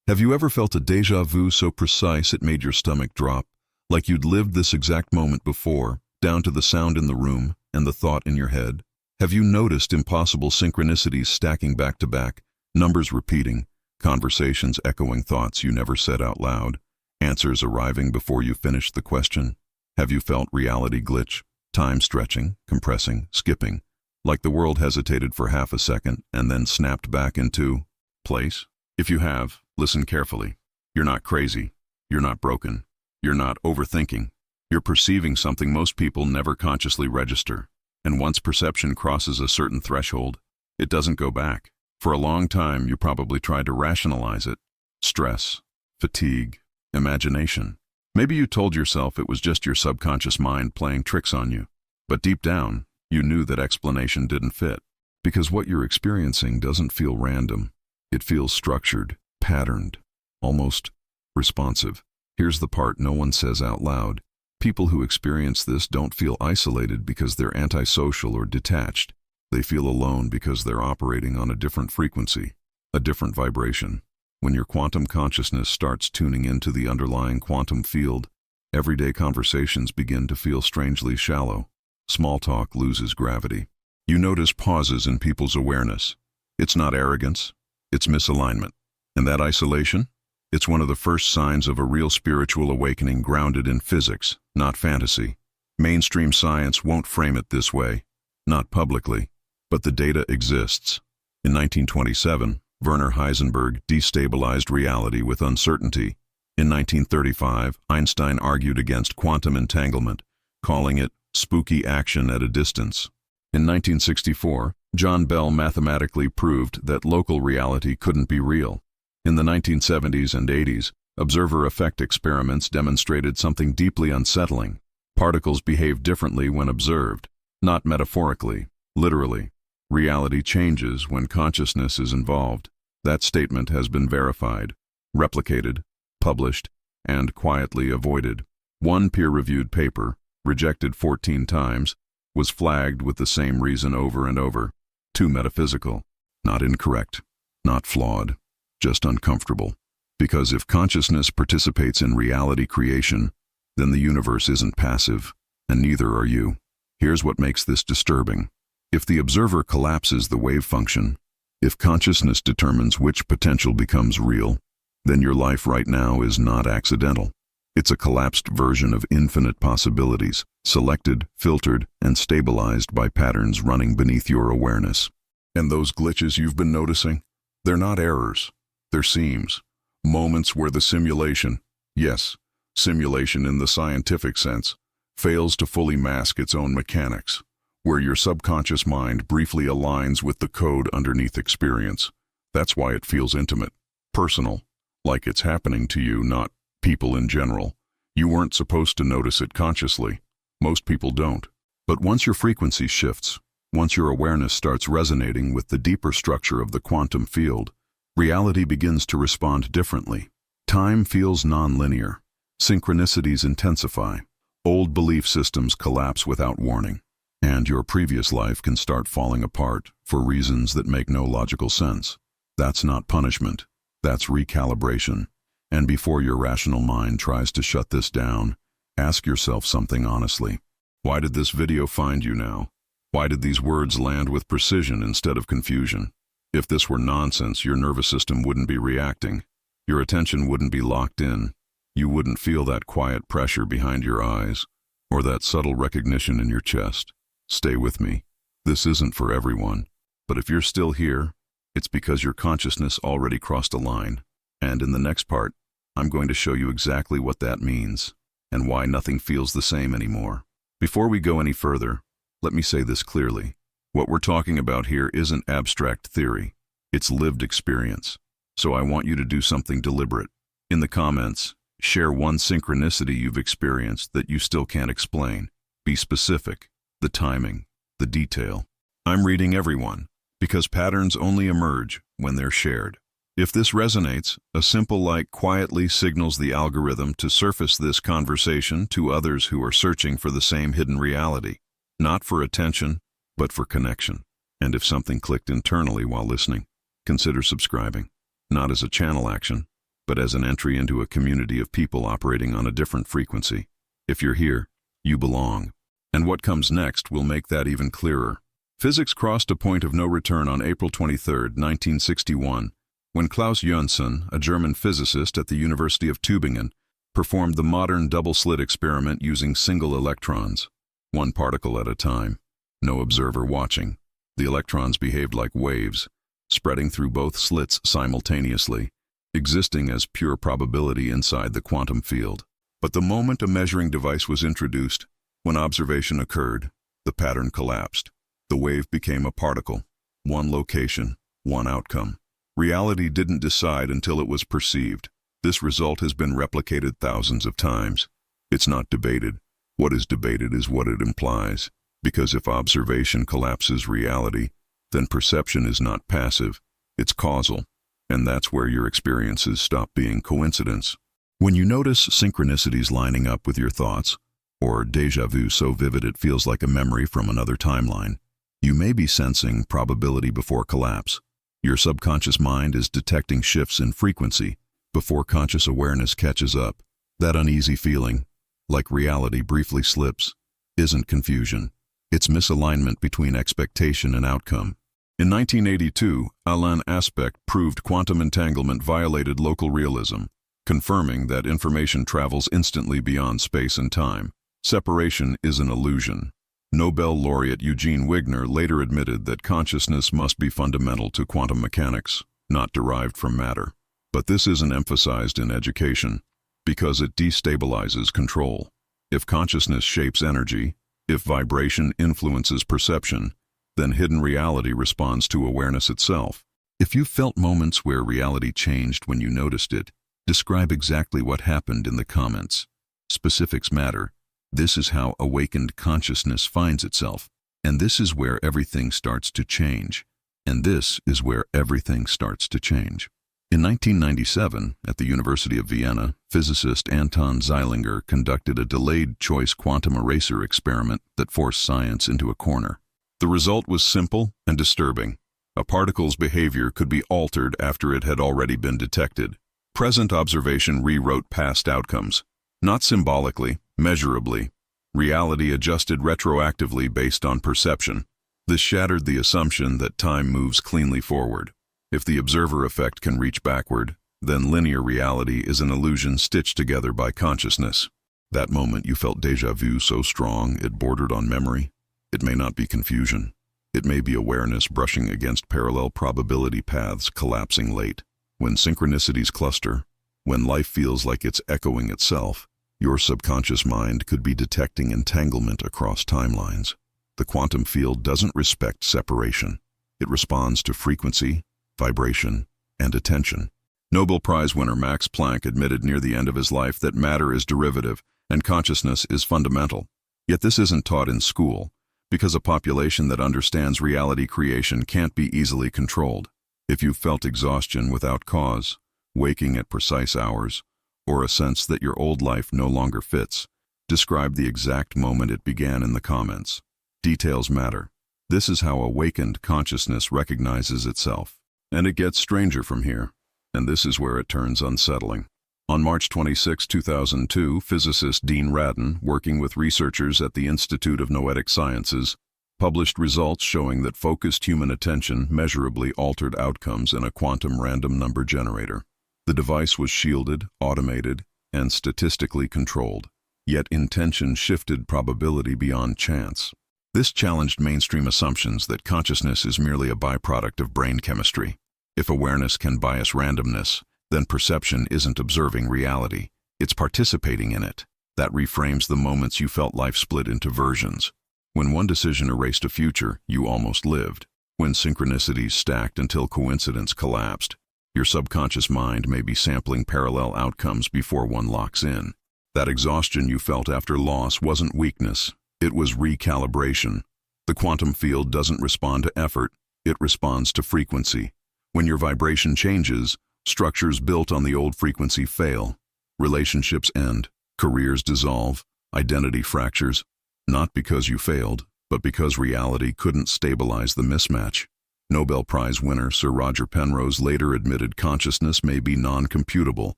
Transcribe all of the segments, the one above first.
Have you ever felt a déjà vu so precise it made your stomach drop, like you'd lived this exact moment before, down to the sound in the room and the thought in your head? Have you noticed impossible synchronicities stacking back to back, numbers repeating, conversations echoing thoughts you never said out loud, answers arriving before you finished the question? Have you felt reality glitch, time stretching, compressing, skipping, like the world hesitated for half a second and then snapped back into place? If you have, listen carefully. You're not crazy. You're not broken. You're not overthinking. You're perceiving something most people never consciously register. And once perception crosses a certain threshold, it doesn't go back. For a long time, you probably tried to rationalize it. Stress, fatigue, imagination. Maybe you told yourself it was just your subconscious mind playing tricks on you. But deep down, you knew that explanation didn't fit. Because what you're experiencing doesn't feel random. It feels structured, patterned, almost responsive. Here's the part no one says out loud. People who experience this don't feel isolated because they're antisocial or detached. They feel alone because they're operating on a different frequency, a different vibration. When your quantum consciousness starts tuning into the underlying quantum field, everyday conversations begin to feel strangely shallow. Small talk loses gravity. You notice pauses in people's awareness. It's not arrogance. It's misalignment. And that isolation? It's one of the first signs of a real spiritual awakening grounded in physics, not fantasy. Mainstream science won't frame it this way, not publicly, but the data exists. In 1927, Werner Heisenberg destabilized reality with uncertainty. In 1935, Einstein argued against quantum entanglement, calling it spooky action at a distance. In 1964, John Bell mathematically proved that local reality couldn't be real. In the 1970s and 80s, observer effect experiments demonstrated something deeply unsettling. Particles behave differently when observed, not metaphorically, literally. Reality changes when consciousness is involved. That statement has been verified, replicated, published, and quietly avoided. One peer-reviewed paper, rejected 14 times, was flagged with the same reason over and over. Too metaphysical, not incorrect, not flawed, just uncomfortable. Because if consciousness participates in reality creation, then the universe isn't passive, and neither are you. Here's what makes this disturbing. If the observer collapses the wave function, if consciousness determines which potential becomes real, then your life right now is not accidental. It's a collapsed version of infinite possibilities, selected, filtered, and stabilized by patterns running beneath your awareness. And those glitches you've been noticing? They're not errors. They're seams. Moments where the simulation, yes, simulation in the scientific sense, fails to fully mask its own mechanics. Where your subconscious mind briefly aligns with the code underneath experience. That's why it feels intimate, personal, like it's happening to you, not people in general. You weren't supposed to notice it consciously. Most people don't. But once your frequency shifts, once your awareness starts resonating with the deeper structure of the quantum field, reality begins to respond differently. Time feels non-linear. Synchronicities intensify. Old belief systems collapse without warning. And your previous life can start falling apart for reasons that make no logical sense. That's not punishment. That's recalibration. And before your rational mind tries to shut this down, ask yourself something honestly. Why did this video find you now? Why did these words land with precision instead of confusion? If this were nonsense, your nervous system wouldn't be reacting. Your attention wouldn't be locked in. You wouldn't feel that quiet pressure behind your eyes, or that subtle recognition in your chest. Stay with me. This isn't for everyone. But if you're still here, it's because your consciousness already crossed a line. And in the next part, I'm going to show you exactly what that means, and why nothing feels the same anymore. Before we go any further, let me say this clearly. What we're talking about here isn't abstract theory. It's lived experience. So I want you to do something deliberate. In the comments, share one synchronicity you've experienced that you still can't explain. Be specific. The timing, the detail. I'm reading everyone, because patterns only emerge when they're shared. If this resonates, a simple like quietly signals the algorithm to surface this conversation to others who are searching for the same hidden reality, not for attention, but for connection. And if something clicked internally while listening, consider subscribing, not as a channel action, but as an entry into a community of people operating on a different frequency. If you're here, you belong. And what comes next will make that even clearer. Physics crossed a point of no return on April 23, 1961, when Klaus Jönsson, a German physicist at the University of Tübingen, performed the modern double-slit experiment using single electrons, one particle at a time, no observer watching. The electrons behaved like waves, spreading through both slits simultaneously, existing as pure probability inside the quantum field. But the moment a measuring device was introduced, when observation occurred, the pattern collapsed. The wave became a particle, one location, one outcome. Reality didn't decide until it was perceived. This result has been replicated thousands of times. It's not debated. What is debated is what it implies. Because if observation collapses reality, then perception is not passive, it's causal. And that's where your experiences stop being coincidence. When you notice synchronicities lining up with your thoughts, or déjà vu so vivid it feels like a memory from another timeline, you may be sensing probability before collapse. Your subconscious mind is detecting shifts in frequency before conscious awareness catches up. That uneasy feeling, like reality briefly slips, isn't confusion. It's misalignment between expectation and outcome. In 1982, Alain Aspect proved quantum entanglement violated local realism, confirming that information travels instantly beyond space and time. Separation is an illusion. Nobel laureate Eugene Wigner later admitted that consciousness must be fundamental to quantum mechanics, not derived from matter. But this isn't emphasized in education, because it destabilizes control. If consciousness shapes energy, if vibration influences perception, then hidden reality responds to awareness itself. If you felt moments where reality changed when you noticed it, describe exactly what happened in the comments. Specifics matter. This is how awakened consciousness finds itself. And this is where everything starts to change. And this is where everything starts to change. In 1997, at the University of Vienna, physicist Anton Zeilinger conducted a delayed-choice quantum eraser experiment that forced science into a corner. The result was simple and disturbing. A particle's behavior could be altered after it had already been detected. Present observation rewrote past outcomes. Not symbolically, measurably. Reality adjusted retroactively based on perception. This shattered the assumption that time moves cleanly forward. If the observer effect can reach backward, then linear reality is an illusion stitched together by consciousness. That moment you felt déjà vu so strong it bordered on memory. It may not be confusion. It may be awareness brushing against parallel probability paths collapsing late. When synchronicities cluster, when life feels like it's echoing itself, your subconscious mind could be detecting entanglement across timelines. The quantum field doesn't respect separation. It responds to frequency, vibration, and attention. Nobel Prize winner Max Planck admitted near the end of his life that matter is derivative and consciousness is fundamental. Yet this isn't taught in school, because a population that understands reality creation can't be easily controlled. If you've felt exhaustion without cause, waking at precise hours, or a sense that your old life no longer fits, describe the exact moment it began in the comments. Details matter. This is how awakened consciousness recognizes itself. And it gets stranger from here. And this is where it turns unsettling. On March 26, 2002, physicist Dean Radin, working with researchers at the Institute of Noetic Sciences, published results showing that focused human attention measurably altered outcomes in a quantum random number generator. The device was shielded, automated, and statistically controlled. Yet intention shifted probability beyond chance. This challenged mainstream assumptions that consciousness is merely a byproduct of brain chemistry. If awareness can bias randomness, then perception isn't observing reality, it's participating in it. That reframes the moments you felt life split into versions. When one decision erased a future, you almost lived. When synchronicities stacked until coincidence collapsed, your subconscious mind may be sampling parallel outcomes before one locks in. That exhaustion you felt after loss wasn't weakness, it was recalibration. The quantum field doesn't respond to effort, it responds to frequency. When your vibration changes, structures built on the old frequency fail. Relationships end, careers dissolve, identity fractures. Not because you failed, but because reality couldn't stabilize the mismatch. Nobel Prize winner Sir Roger Penrose later admitted consciousness may be non-computable,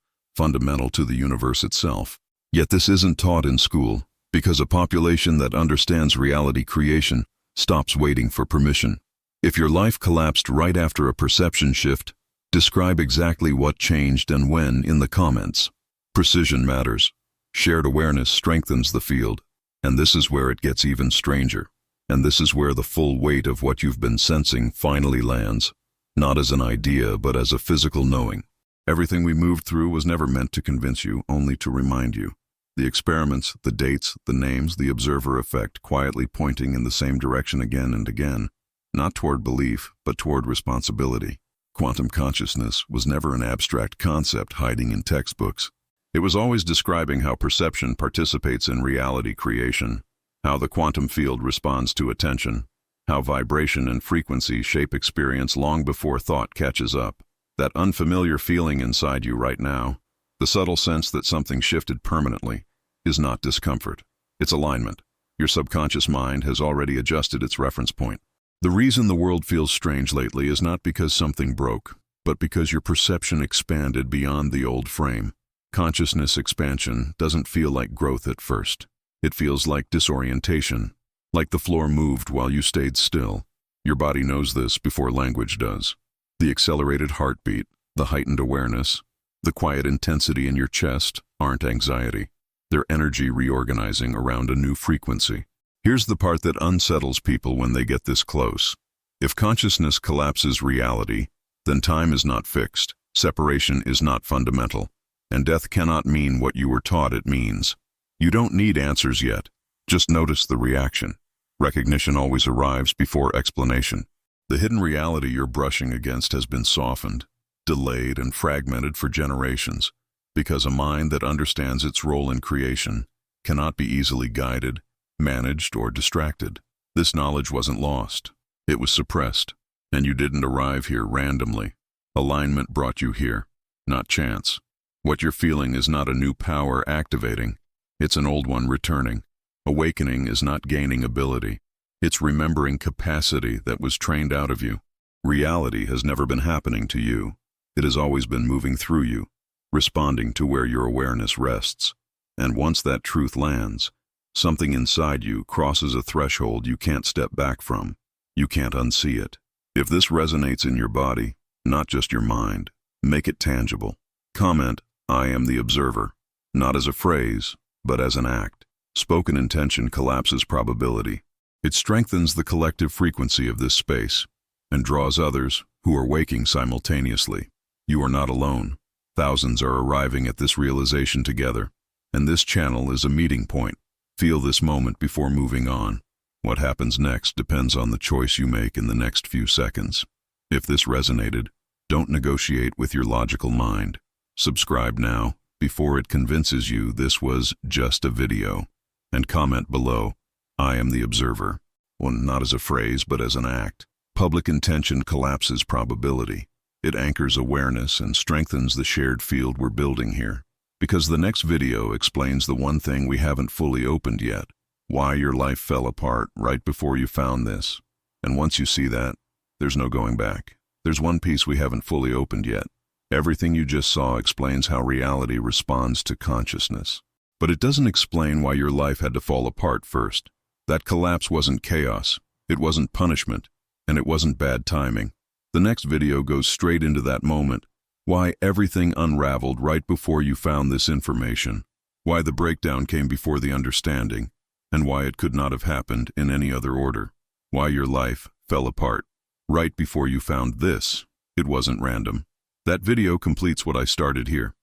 fundamental to the universe itself. Yet this isn't taught in school, because a population that understands reality creation stops waiting for permission. If your life collapsed right after a perception shift, describe exactly what changed and when in the comments. Precision matters. Shared awareness strengthens the field. And this is where it gets even stranger. And this is where the full weight of what you've been sensing finally lands, not as an idea, but as a physical knowing. Everything we moved through was never meant to convince you, only to remind you. The experiments, the dates, the names, the observer effect, quietly pointing in the same direction again and again, not toward belief, but toward responsibility. Quantum consciousness was never an abstract concept hiding in textbooks. It was always describing how perception participates in reality creation, how the quantum field responds to attention, how vibration and frequency shape experience long before thought catches up. That unfamiliar feeling inside you right now, the subtle sense that something shifted permanently, is not discomfort. It's alignment. Your subconscious mind has already adjusted its reference point. The reason the world feels strange lately is not because something broke, but because your perception expanded beyond the old frame. Consciousness expansion doesn't feel like growth at first. It feels like disorientation, like the floor moved while you stayed still. Your body knows this before language does. The accelerated heartbeat, the heightened awareness, the quiet intensity in your chest aren't anxiety. They're energy reorganizing around a new frequency. Here's the part that unsettles people when they get this close. If consciousness collapses reality, then time is not fixed, separation is not fundamental, and death cannot mean what you were taught it means. You don't need answers yet. Just notice the reaction. Recognition always arrives before explanation. The hidden reality you're brushing against has been softened, delayed, and fragmented for generations, because a mind that understands its role in creation cannot be easily guided, managed, or distracted. This knowledge wasn't lost. It was suppressed, and you didn't arrive here randomly. Alignment brought you here, not chance. What you're feeling is not a new power activating. It's an old one returning. Awakening is not gaining ability. It's remembering capacity that was trained out of you. Reality has never been happening to you. It has always been moving through you, responding to where your awareness rests. And once that truth lands, something inside you crosses a threshold you can't step back from. You can't unsee it. If this resonates in your body, not just your mind, make it tangible. Comment, "I am the observer," not as a phrase, but as an act. Spoken intention collapses probability. It strengthens the collective frequency of this space and draws others who are waking simultaneously. You are not alone. Thousands are arriving at this realization together, and this channel is a meeting point. Feel this moment before moving on. What happens next depends on the choice you make in the next few seconds. If this resonated, don't negotiate with your logical mind. Subscribe now, before it convinces you this was just a video. And comment below, "I am the observer." Well, not as a phrase, but as an act. Public intention collapses probability. It anchors awareness and strengthens the shared field we're building here. Because the next video explains the one thing we haven't fully opened yet, why your life fell apart right before you found this. And once you see that, there's no going back. There's one piece we haven't fully opened yet. Everything you just saw explains how reality responds to consciousness. But it doesn't explain why your life had to fall apart first. That collapse wasn't chaos, it wasn't punishment, and it wasn't bad timing. The next video goes straight into that moment, why everything unraveled right before you found this information, why the breakdown came before the understanding, and why it could not have happened in any other order, why your life fell apart right before you found this. It wasn't random. That video completes what I started here.